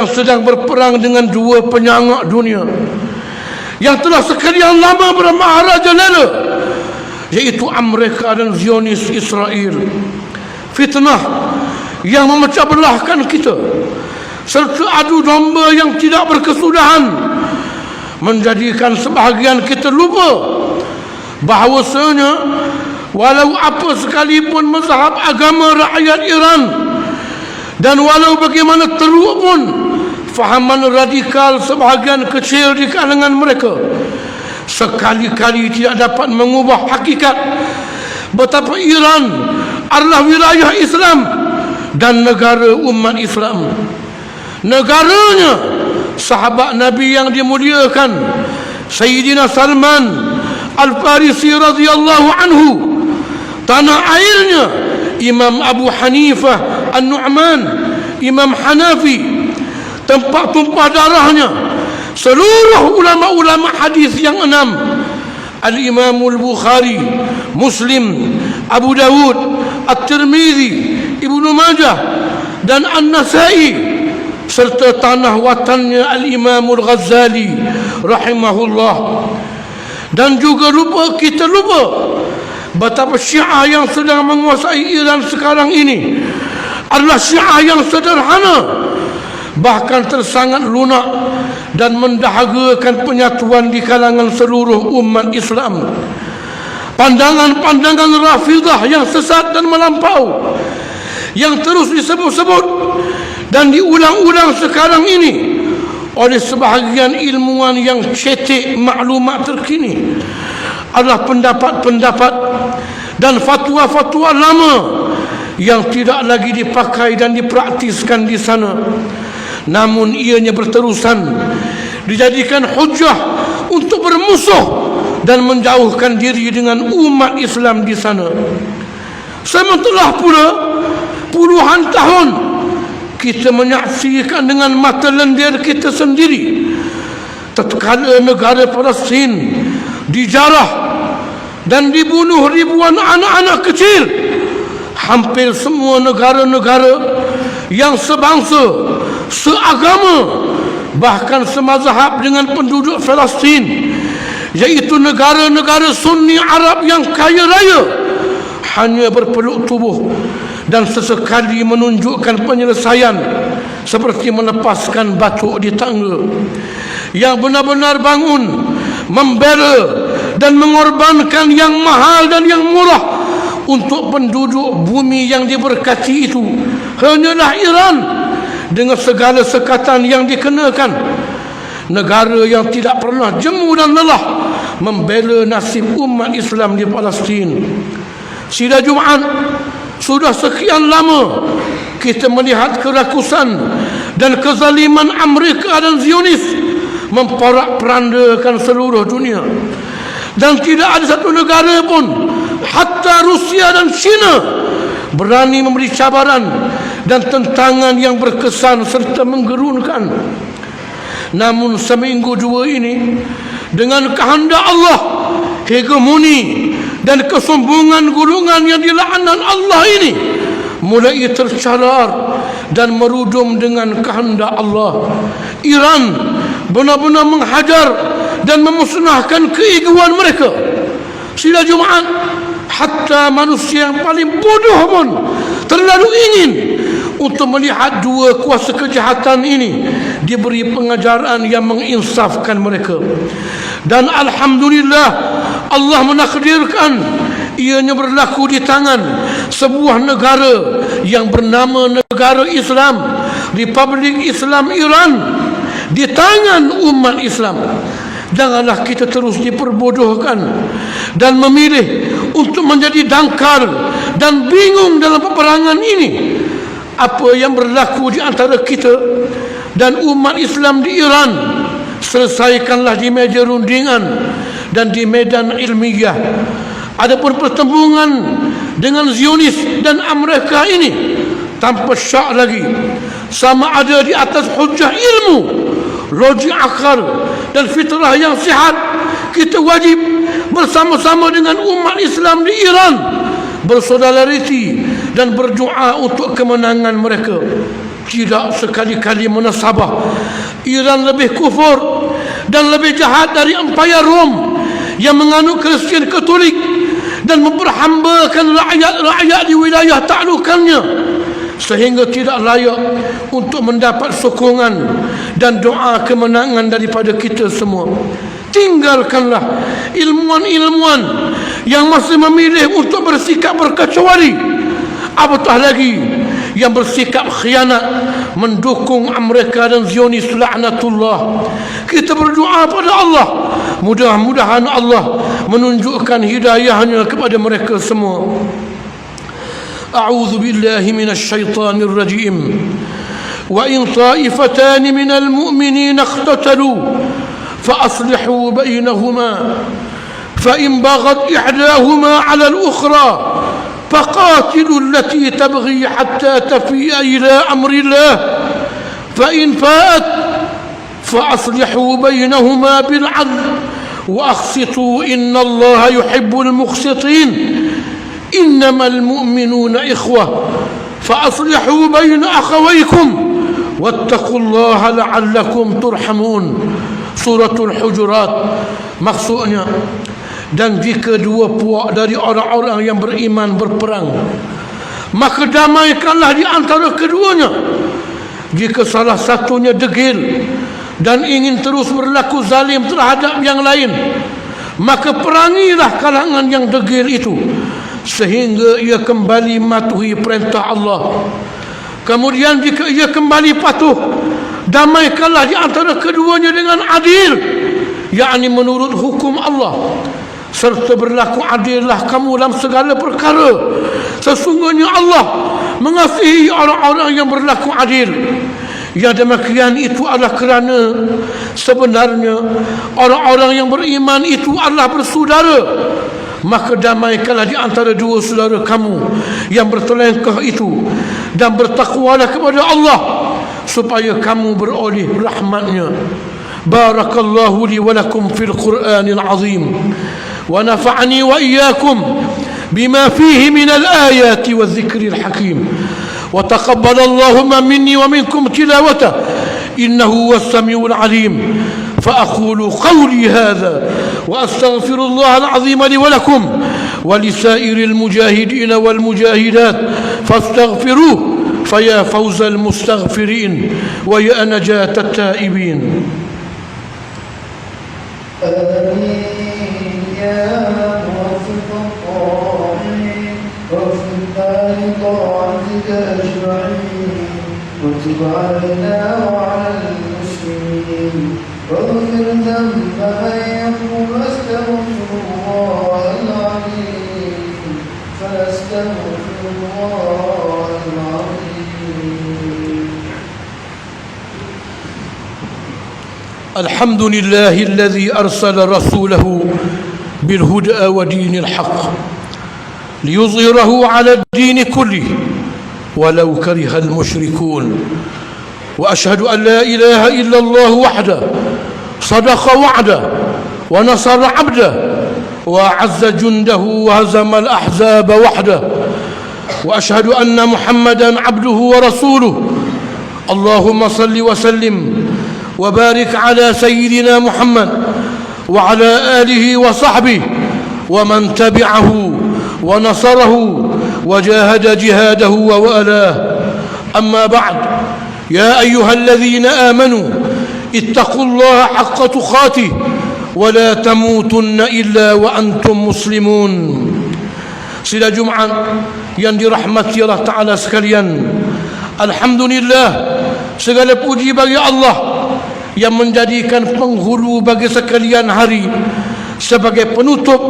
sedang berperang dengan dua penyangak dunia yang telah sekian lama bermaharajalela, yaitu Amerika dan Zionis Israel. Fitnah yang memecah belahkan kita serta adu domba yang tidak berkesudahan menjadikan sebahagian kita lupa bahawasanya walau apa sekalipun mazhab agama rakyat Iran dan walau bagaimana teruk pun fahaman radikal sebahagian kecil di kalangan mereka, sekali-kali tidak dapat mengubah hakikat betapa Iran adalah wilayah Islam dan negara umat Islam. Negaranya sahabat Nabi yang dimuliakan Sayyidina Salman Al-Farisi radhiyallahu anhu, tanah airnya Imam Abu Hanifah An-Nu'man, Imam Hanafi, tempat tumpah darahnya seluruh ulama-ulama hadis yang 6, Al-Imam Al-Bukhari, Muslim, Abu Dawud, At-Tirmizi, Ibnu Majah dan An-Nasai, serta tanah watannya Al-Imam Al-Ghazali rahimahullah. Dan juga kita lupa betapa Syiah yang sedang menguasai Iran sekarang ini adalah Syiah yang sederhana, bahkan tersangat lunak dan mendahagakan penyatuan di kalangan seluruh umat Islam. Pandangan-pandangan Rafidah yang sesat dan melampau yang terus disebut-sebut dan diulang-ulang sekarang ini oleh sebahagian ilmuwan yang cetek maklumat terkini adalah pendapat-pendapat dan fatwa-fatwa lama yang tidak lagi dipakai dan dipraktiskan di sana, namun ianya berterusan dijadikan hujah untuk bermusuh dan menjauhkan diri dengan umat Islam di sana. Sementara pula puluhan tahun kita menyaksikan dengan mata lendir kita sendiri tatkala negara Palestin dijarah dan dibunuh ribuan anak-anak kecil. Hampir semua negara-negara yang sebangsa, seagama, bahkan semazhab dengan penduduk Palestin, yaitu negara-negara Sunni Arab yang kaya raya, hanya berpeluk tubuh dan sesekali menunjukkan penyelesaian seperti melepaskan batuk di tangga. Yang benar-benar bangun, membela dan mengorbankan yang mahal dan yang murah untuk penduduk bumi yang diberkati itu hanyalah Iran, dengan segala sekatan yang dikenakan. Negara yang tidak pernah jemu dan lelah membela nasib umat Islam di Palestin. Sila Jumaat, sudah sekian lama kita melihat kerakusan dan kezaliman Amerika dan Zionis memporak-perandakan seluruh dunia, dan tidak ada satu negara pun, hatta Rusia dan China, berani memberi cabaran dan tentangan yang berkesan serta menggerunkan. Namun seminggu dua ini, dengan kehendak Allah, hegemoni dan kesombongan golongan yang dilaknat Allah ini mulai tercalar dan merudum dengan kehendak Allah. Iran benar-benar menghajar dan memusnahkan keegoan mereka. Sila Jumaat, hatta manusia yang paling bodoh pun terlalu ingin untuk melihat dua kuasa kejahatan ini diberi pengajaran yang menginsafkan mereka. Dan alhamdulillah, Allah menakdirkan ianya berlaku di tangan sebuah negara yang bernama negara Islam, Republik Islam Iran, di tangan umat Islam. Janganlah kita terus diperbodohkan dan memilih untuk menjadi dangkal dan bingung dalam peperangan ini. Apa yang berlaku di antara kita dan umat Islam di Iran, selesaikanlah di meja rundingan dan di medan ilmiah. Adapun pertembungan dengan Zionis dan Amerika ini tanpa syak lagi, sama ada di atas hujah ilmu, logik akal dan fitrah yang sihat, kita wajib bersama-sama dengan umat Islam di Iran bersolidariti dan berdoa untuk kemenangan mereka. tidak sekali-kali menasabah. Iran lebih kufur dan lebih jahat dari empayar Rom yang menganut Kristian Katolik dan memperhambakan rakyat-rakyat di wilayah taklukannya, sehingga tidak layak untuk mendapat sokongan dan doa kemenangan daripada kita semua. Tinggalkanlah ilmuwan-ilmuwan yang masih memilih untuk bersikap berkecuali, apatah lagi yang bersikap khianat mendukung Amerika dan Zionis laknatullah. Kita berdoa pada Allah, mudah-mudahan Allah menunjukkan hidayahnya kepada mereka semua. A'udzu billahi minasy syaithanir rajim. Wa in ta'ifatan minal mu'minina iqtatalu fa aslihu bainahuma fa in baghat ihdahuma 'ala al-ukhra فقاتلوا التي تبغي حتى تفيء إلى أمر الله فإن فاءت فأصلحوا بينهما بالعدل وأقسطوا إن الله يحب المقسطين إنما المؤمنون إخوة فأصلحوا بين أخويكم واتقوا الله لعلكم ترحمون. Surah Al-Hujurat. Maksudnya, dan jika dua puak dari orang-orang yang beriman berperang, maka damaikanlah di antara keduanya. Jika salah satunya degil dan ingin terus berlaku zalim terhadap yang lain, maka perangilah kalangan yang degil itu sehingga ia kembali mematuhi perintah Allah. Kemudian jika ia kembali patuh, damaikanlah di antara keduanya dengan adil, yakni menurut hukum Allah, serta berlaku adillah kamu dalam segala perkara. Sesungguhnya Allah mengasihi orang-orang yang berlaku adil. Yang demikian itu adalah kerana sebenarnya orang-orang yang beriman itu adalah bersaudara. Maka damaikanlah di antara dua saudara kamu yang bertelengkah itu, dan bertakwalah kepada Allah supaya kamu beroleh rahmatnya. Barakallahu li wa lakum fil Qur'anil azim ونفعني وإياكم بما فيه من الآيات والذكر الحكيم وتقبل اللهم مني ومنكم تلاوته إنه هو السميع العليم. فأقول قولي هذا وأستغفر الله العظيم لي ولكم ولسائر المجاهدين والمجاهدات فاستغفروه فيا فوز المستغفرين ويا نجاة التائبين. يا موفق الطاعين وفقنا لطاعتك أجمعين وتب علينا وعلى المسلمين واغفر ذنب من يقول أستغفر الله العظيم فأستغفر الله العظيم. الحمد لله الذي أرسل رسوله بالهدى ودين الحق ليظهره على الدين كله ولو كره المشركون. وأشهد أن لا إله إلا الله وحده صدق وعده ونصر عبده وأعز جنده وهزم الأحزاب وحده. وأشهد أن محمدا عبده ورسوله. اللهم صل وسلم وبارك على سيدنا محمد وعلى آله وصحبه ومن تبعه ونصره وجاهد جهاده ووالاه. أما بعد، يا أيها الذين آمنوا اتقوا الله حق تقاته ولا تموتن إلا وأنتم مسلمون. Sila Jumaat yang dirahmati Allah Ta'ala sekalian, alhamdulillah, segala puji bagi Allah yang menjadikan penghulu bagi sekalian hari sebagai penutup